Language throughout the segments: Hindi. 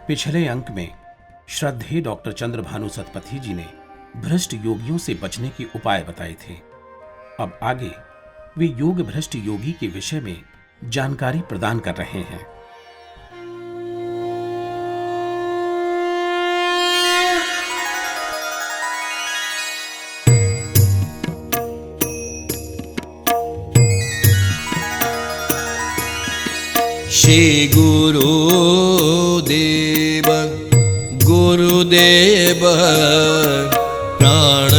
पिछले अंक में श्रद्धेय डॉक्टर चंद्रभानु सतपथी जी ने भ्रष्ट योगियों से बचने के उपाय बताए थे। अब आगे वे योग भ्रष्ट योगी के विषय में जानकारी प्रदान कर रहे हैं। श्री गुरुदेव प्राण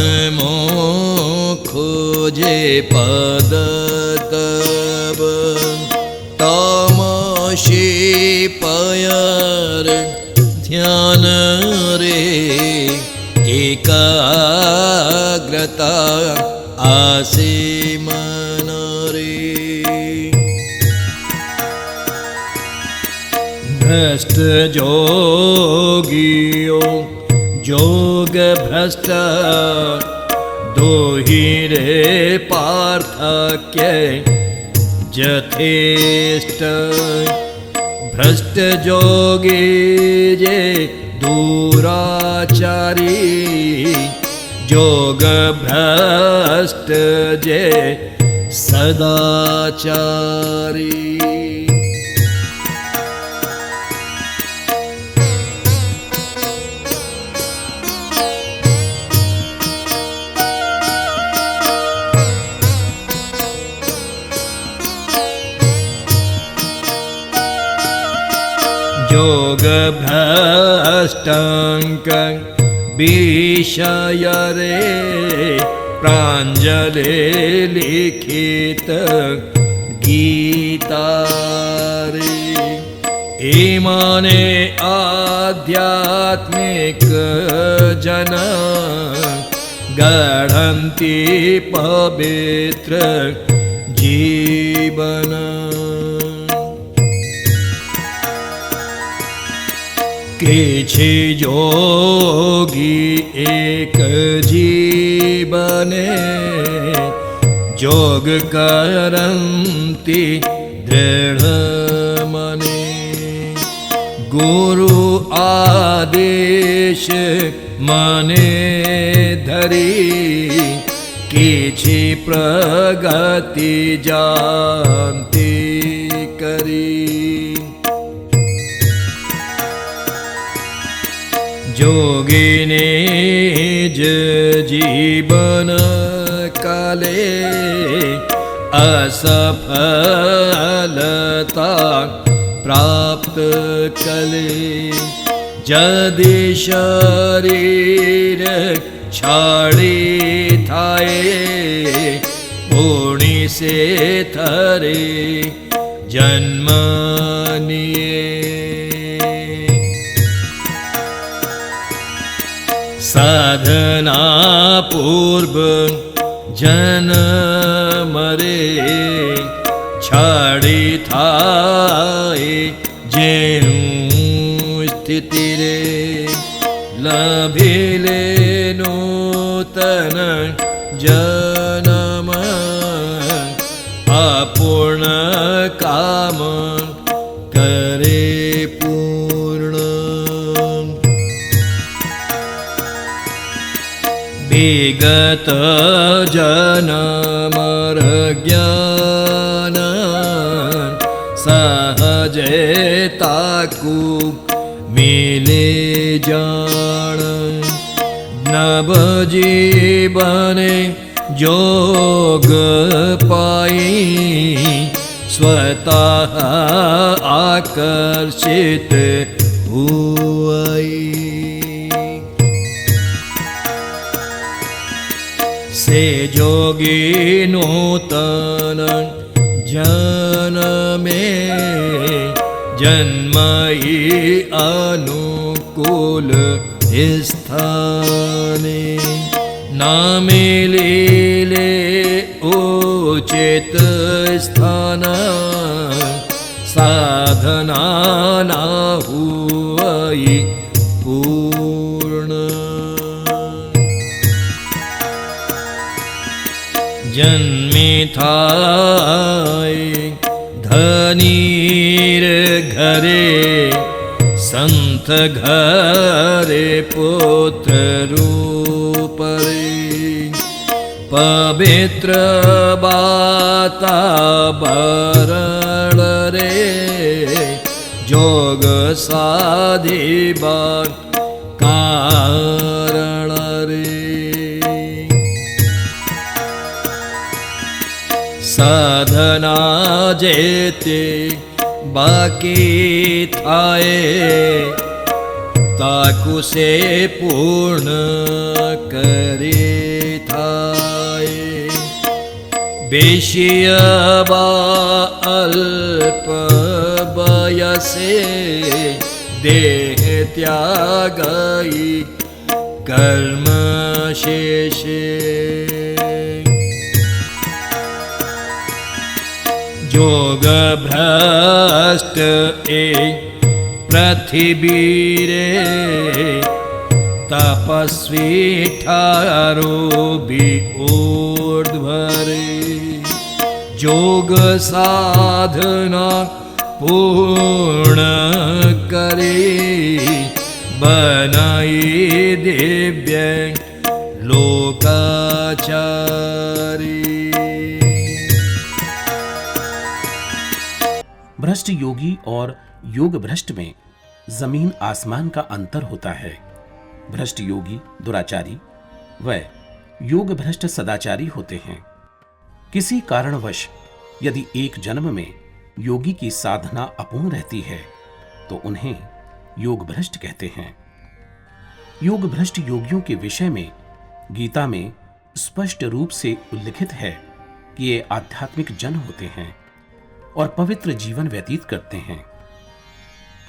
खोजे पद तब तमसी पयर ध्यान रे एकाग्रता आसे मन रे। भ्रष्ट जोगियों जोग भ्रष्ट दोही रे पार्थक्य जथेष्ट। भ्रष्ट जोगी जे दुराचारी जोग भ्रष्ट जे सदाचारी। जोग भ्रष्टांक विषय रे प्रांजले लिखित गीता रे। ईमाने आध्यात्मिक जन गढ़ंती पवित्र जीवन। किछि जोगी एक जीवने जोग करन्ति दृढ़ मने। गुरु आदेश मने धरी किछि प्रगति जानती करी। जोगिने जीवन काले असफलता प्राप्त कले। जदि शरीर छाड़ी थाए पुण्य से थरे जन्म निये। साधना पूर्व जन्म रे छाड़ी थाए जेऊं स्थिति रे। लभिले नूतन जन्म अपूर्ण काम करे पूर्ण। विगत जन्मर ज्ञान सहजताकु मिले जान। नव जीवने जोग पाई स्वतः आकर्षित हुई। से जोगी नूतन जन्मे जन्मई अनुकूल स्थाने। ना मिले उचित स्थान साधना ना हुई पूर्ण जन्मी थाय धनीर घरे संत घरे पुत्र रूप पवित्र वातावरण रे जोग साधिबा कारण रे साधना जेते बाकी थाए ताकु से पूर्ण करे थाए बेशिय बा अल्प बयसे देह त्यागई कर्म शेषे जोग भ्रष्ट ए पृथ्वी रे तपस्वी ठारो भी ऊर्ध्वरे जोग साधना पूर्ण करे बनाई दिव्य लोकाचारी भ्रष्ट योगी और योग भ्रष्ट में जमीन आसमान का अंतर होता है। भ्रष्ट योगी दुराचारी व योग भ्रष्ट सदाचारी होते हैं। किसी कारणवश यदि एक जन्म में योगी की साधना अपूर्ण रहती है तो उन्हें योग भ्रष्ट कहते हैं। योग भ्रष्ट योगियों के विषय में गीता में स्पष्ट रूप से उल्लिखित है कि ये आध्यात्मिक जन होते हैं और पवित्र जीवन व्यतीत करते हैं।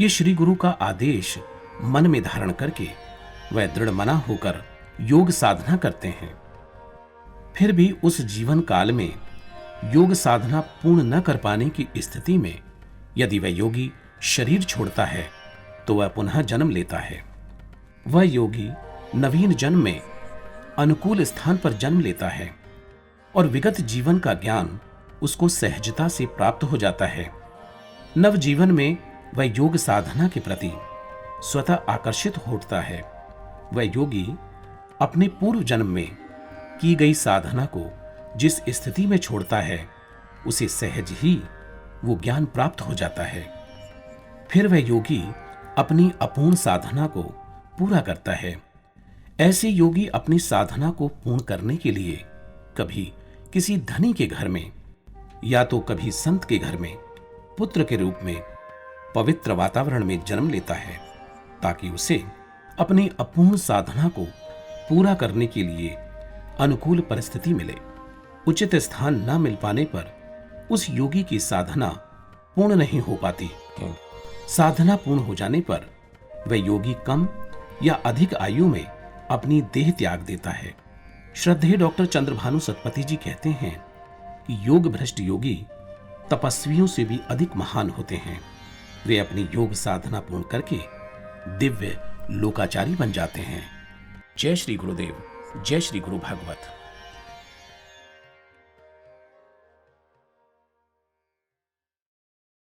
ये श्री गुरु का आदेश मन में धारण करके वह दृढ़ मना होकर योग साधना करते हैं। फिर भी उस जीवन काल में योग साधना पूर्ण न कर पाने की स्थिति में यदि वह योगी शरीर छोड़ता है तो वह पुनः जन्म लेता है। वह योगी नवीन जन्म में अनुकूल स्थान पर जन्म लेता है और विगत जीवन का ज्ञान उसको सहजता से प्राप्त हो जाता है। नव जीवन में वह योग साधना के प्रति स्वतः आकर्षित होता है। वह योगी अपने पूर्व जन्म में की गई साधना को जिस स्थिति में छोड़ता है उसे सहज ही वो ज्ञान प्राप्त हो जाता है। फिर वह योगी अपनी अपूर्ण साधना को पूरा करता है। ऐसे योगी अपनी साधना को पूर्ण करने के लिए कभी किसी धनी के घर में या तो कभी संत के घर में पुत्र के रूप में पवित्र वातावरण में जन्म लेता है ताकि उसे अपनी अपूर्ण साधना को पूरा करने के लिए अनुकूल परिस्थिति मिले। उचित स्थान न मिल पाने पर उस योगी की साधना पूर्ण नहीं हो पाती। साधना पूर्ण हो जाने पर वह योगी कम या अधिक आयु में अपनी देह त्याग देता है। श्रद्धेय डॉक्टर चंद्रभानु सतपथी जी कहते हैं कि योग भ्रष्ट योगी तपस्वियों से भी अधिक महान होते हैं। वे अपनी योग साधना पूर्ण करके दिव्य लोकाचारी बन जाते हैं। जय श्री गुरुदेव, जय श्री गुरु भागवत।